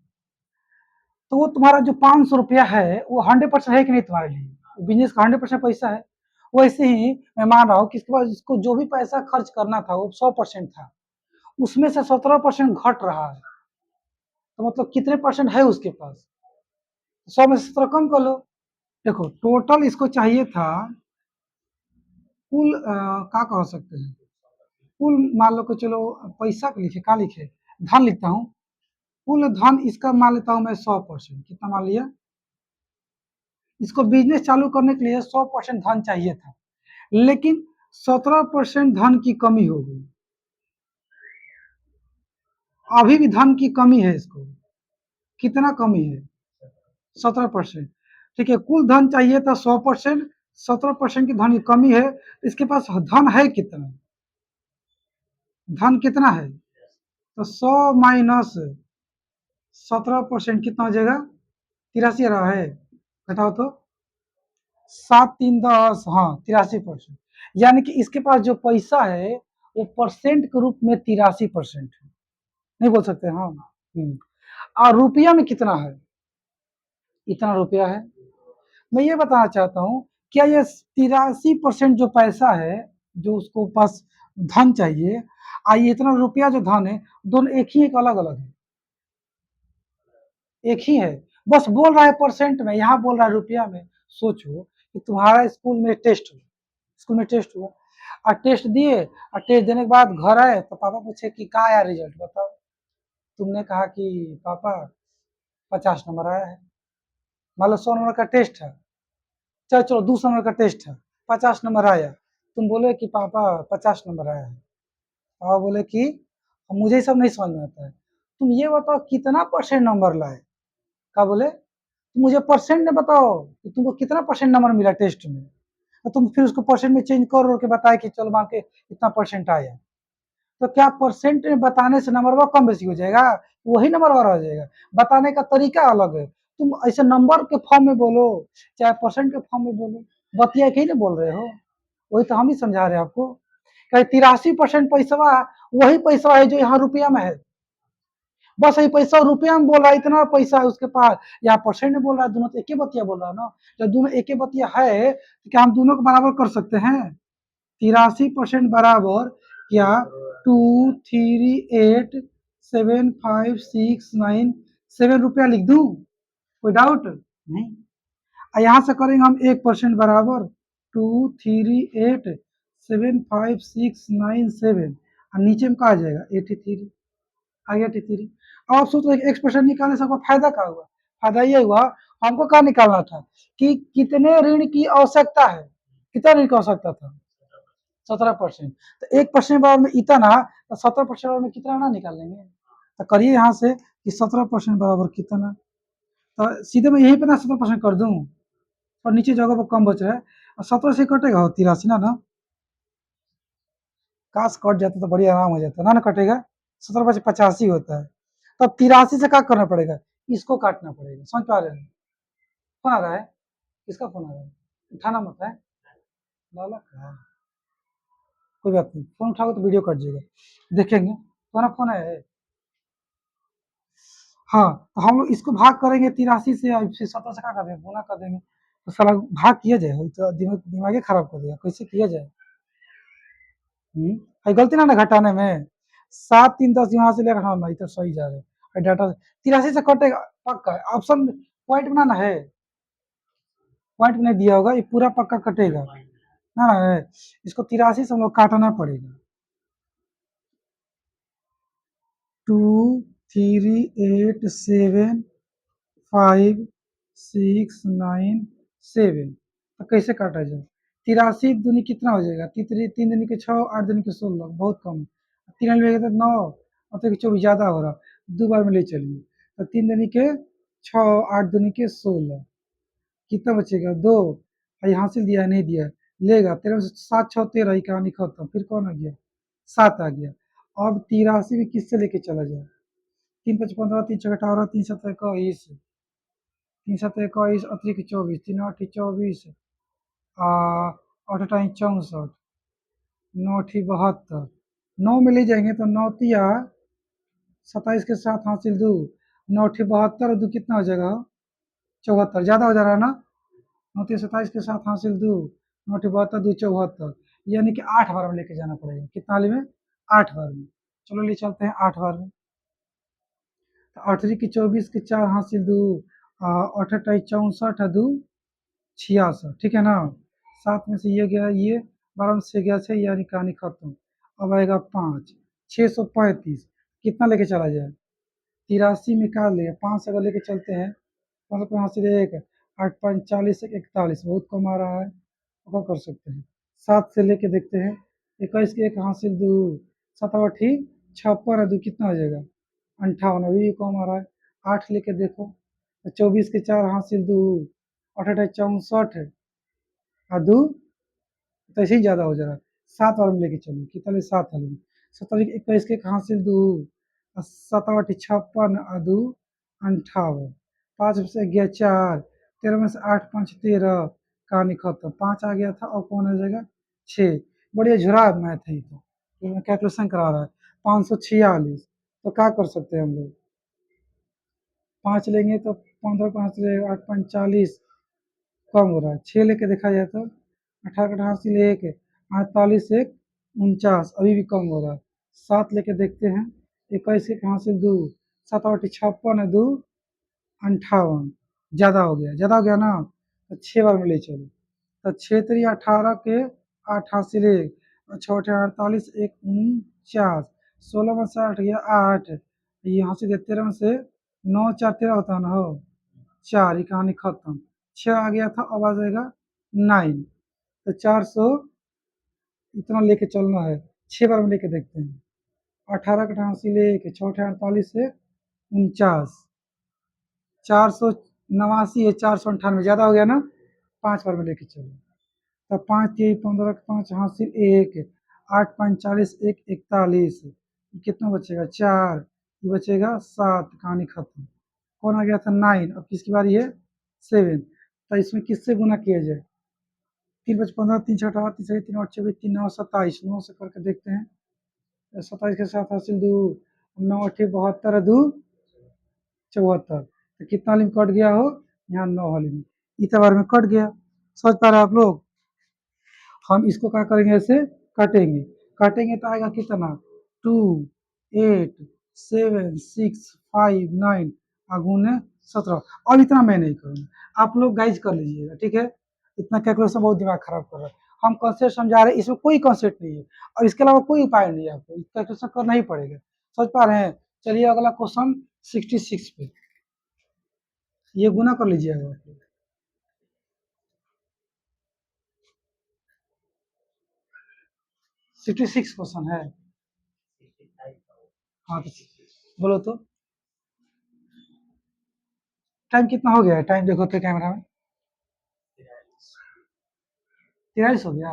तो वो तुम्हारा जो 500 रुपया है वो 100% है कि नहीं तुम्हारे लिए, बिजनेस का 100% पैसा है। वैसे ही मैं मान रहा हूँ कि इसके बाद इसको जो भी पैसा खर्च करना था वो 100% था, उसमें से 17% घट रहा है, तो मतलब कितने परसेंट है उसके पास, 100 में से 17 कम कर लो। देखो टोटल इसको चाहिए था कुल क्या कह सकते हैं, कुल मान लो कि चलो पैसा को लिखे, क्या लिखे, धन लिखता हूँ, कुल धन इसका मान लेता हूँ मैं 100%, कितना मान लिया, इसको बिजनेस चालू करने के लिए 100% धन चाहिए था, लेकिन 17% धन की कमी हो गई, अभी भी धन की कमी है इसको, कितना कमी है, 17%, ठीक है, कुल धन चाहिए था 100%, 17% की धन की कमी है, इसके पास धन है कितना, धन कितना है, तो 100 माइनस 17% कितना हो जाएगा, 83 आ रहा है, घटाओ तो, 7 3 10, हाँ 83%, यानी कि इसके पास जो पैसा है वो परसेंट के रूप में 83% है, नहीं बोल सकते, हाँ। और रुपया में कितना है, इतना रुपया है। मैं ये बताना चाहता हूँ, क्या ये 83% जो पैसा है, जो उसको पास धन चाहिए, ये इतना रुपया जो धन है, दोनों एक ही, एक अलग अलग है, एक ही है, बस बोल रहा है परसेंट में, यहाँ बोल रहा है रुपया में। सोचो कि तुम्हारा स्कूल में टेस्ट हुआ, और टेस्ट दिए, और टेस्ट देने के बाद घर आए तो पापा पूछे कि क्या आया रिजल्ट बताओ, तुमने कहा कि पापा 50 नंबर आया है, मान लो 100 नंबर का टेस्ट है, चलो चलो 200 नंबर का टेस्ट है, 50 नंबर आया, तुम बोले कि पापा 50 नंबर आया है, पापा बोले कि मुझे ये सब नहीं समझ में आता है, तुम ये बताओ कितना परसेंट नंबर लाए, क्या बोले, तुम मुझे परसेंट में बताओ कि तुमको कितना परसेंट नंबर मिला टेस्ट में, तो तुम फिर उसको परसेंट में चेंज कर के बताए कि चलो मान के इतना परसेंट आया, तो क्या परसेंट में बताने से नंबर कम बेसी हो जाएगा, वही नंबर हो जाएगा, बताने का तरीका अलग है, तुम ऐसे नंबर के फॉर्म में बोलो चाहे परसेंट के फॉर्म में बोलो, बतिया के ही ना बोल रहे हो, वही तो हम ही समझा रहे हैं आपको, 83% पैसा वही पैसा है जो यहाँ रुपया में है, बस यही पैसा रुपया में बोल रहा है, इतना पैसा है उसके पास, यहाँ परसेंट में बोल रहा है, दोनों तो एक ही बतिया बोल रहा है ना, जब दोनों एक ही बतिया है तो क्या हम दोनों को बराबर कर सकते हैं, 83% बराबर क्या, 2 3 8 7 5 6 9 7 रुपया लिख दूं, कोई डाउट नहीं, यहाँ से करेंगे हम 1% बराबर 2 3 8 7 5 6 9 7, और नीचे में कहा जाएगा 83, आ गया 83। अब आप सोच रहे 1% निकालने से आपको फायदा क्या हुआ, फायदा ये हुआ, हमको क्या निकालना था कि कितने ऋण की आवश्यकता है, कितना ऋण की आवश्यकता था, 17%, तो 1% बराबर में इतना, तो 17% बराबर में कितना ना निकाल लेंगे, तो करिए यहाँ से कि 17% बराबर कितना, तो सीधे मैं यहीं पे ना 17% कर दूं, और नीचे जगह पर कम बच रहा है, और 17 से कटेगा हो 83 ना, काश कट जाता तो बड़ी आराम हो जाता, ना कटेगा, 17 × 85 होता है, तब 83 से क्या करना पड़ेगा, इसको काटना पड़ेगा, समझ पा रहे हैं, फोन आ रहा है, किसका फोन आ रहा है, उठाना मत है, लाला का, कोई बात नहीं, फोन उठाओगे तो वीडियो कट जाएगा, देखेंगे, तुम्हारा फोन है, हाँ, तो हम लोग इसको भाग करेंगे 83 से, और फिर 17 से क्या कर देंगे, गुना कर देंगे, तो साला भाग किया जाए, वो तो दिमाग खराब कर देगा, कैसे किया जाए, गलती ना घटाने में, 7 3 10 यहाँ से लेकर, हाँ भाई तो सही जा रहे हैं, डाटा 83 से कटेगा पक्का, ऑप्शन पॉइंट बनाना है, पॉइंट नहीं दिया होगा, ये पूरा पक्का कटेगा ना, इसको 83 से हम लोग काटना पड़ेगा, 2 3 8 7 5 6 9 7, तो कैसे काटा जाए, 83 दूनी कितना हो जाएगा, 3 3 दूनी के 6, 8 दूनी के 16, बहुत कम, 3 9 और 24 ज्यादा हो रहा, 2 बार में ले चलिए, तो 3 दूनी के 6, 8 दूनी के 16, कितना बचेगा, 2, यहाँ से दिया नहीं दिया, लेगा 13 7 6 13, ही कहानी खत्म, फिर कौन आ गया, 7 आ गया, अब 83 भी किससे लेके चला जाए, 3 5 15, 3 6 18, 3 7 21, 3 7 21 अतिरिक्त 24, 3 8 24, 8 8 64, 9 ठी 72, 9 में ले जाएंगे तो 9 तिया 27 के साथ हासिल 2, 9 ठी 72 2 कितना हो जाएगा? 74, ज्यादा हो जा रहा है ना? 9 तिया 27 के साथ हासिल 2, 9 ठी 72 2 74, यानी कि 8 बार में लेके जाना पड़ेगा। कितना वाले में? 8 बार में। चलो ले चलते हैं 8 बार में। तो 8 की 24 के 4 हासिल 2, 8 अट्ठाईस 64 2 छियासठ, ठीक है ना? 7 में से ये गया ये, 12 में से गया 6, यानी कहानी खत्म। अब आएगा 5, 635 कितना लेके चला जाए? 83 में क्या ले 5 अगर लेके चलते हैं, 5 पे हासिल 1, 8 5 40 41, बहुत कम आ रहा है, तो क्या कर सकते हैं? 7 से लेके देखते हैं, 21 के 1 हासिल 2, 7 8 56 2 कितना हो जाएगा? 58, अभी भी कम आ रहा है। 8 लेके देखो, तो 24 के 4 हासिल 2, 8 8 64 और 2, तो ऐसे ही ज़्यादा हो जा रहा है। 7 वाले में लेके चलो, कितना ले 7 वाले में? 27 21 के हासिल 2, 7 8 56 और 2 58, 5 में से गया 4, 13 में से 8 5 13, कहानी खत्म। 5 आ गया था, और कौन आ जाएगा? 6। बढ़िया झुरा मैथ है ये तो, कैलकुलेशन करा रहा है। 546, तो क्या कर सकते हैं हम लोग? 5 लेंगे तो 15 5 8 5 40, कम हो रहा है। 6 लेके देखा जाए तो 18 का हासिल 1, 48 1 49, अभी भी कम हो रहा है। 7 लेके देखते हैं, 21 एक हासिल 2, 7 8 56 2 58, ज़्यादा हो गया, ज़्यादा हो गया ना? तो 6 बार में ले चलो, तो 6 3 18 के 8 हासिल 1, और 6 8 48 1 49, 16 में से 8 गया 8, यहाँ से 13 में से 9 4 13 होता है ना हो, 4, ये कहानी खत्म। 6 आ गया था, अब आ जाएगा 9, तो 400 इतना लेके चलना है। 6 बार में लेके देखते हैं, 18 का हासिल 1, 6 8 48 से 49, 489 है, 498 ज़्यादा हो गया ना? 5 बार में लेके चलो, तो 5 3 15 के 5 हासिल 1, 8 5 40 1 41, कितना बचेगा? 4, ये बचेगा 7, कहानी खत्म। कौन आ गया था? 9, अब किसकी बारी है? 7, तो इसमें किससे गुना किया जाए? 3 5 15 3 6 18 3 6 3 8 24 3 9 27, 9 से करके देखते हैं, 27 के साथ हासिल 2, 9 8 72 2 74, तो कितना वाली में कट गया हो? यहाँ 9 वाली में, इस बार में कट गया। समझ पा रहे हैं आप लोग? हम इसको क्या करेंगे? ऐसे काटेंगे, काटेंगे तो आएगा कितना? 2 8 7 6 5 9 गुने 17। अब इतना मैं नहीं करूँगा, आप लोग गाइज कर लीजिएगा, ठीक है? इतना कैलकुलेशन बहुत दिमाग खराब कर रहा है। हम कॉन्सेप्ट समझा रहे हैं, इसमें कोई कॉन्सेप्ट नहीं है, और इसके अलावा कोई उपाय नहीं है, आपको कैलकुलेशन करना ही पड़ेगा। समझ पा रहे हैं? चलिए अगला क्वेश्चन 66 पे, ये गुना कर लीजिएगा आप लोग। 66 क्वेश्चन है। 65 हाँ तो बोलो तो, टाइम कितना हो गया है? टाइम देखो तो कैमरा में, 43 हो गया।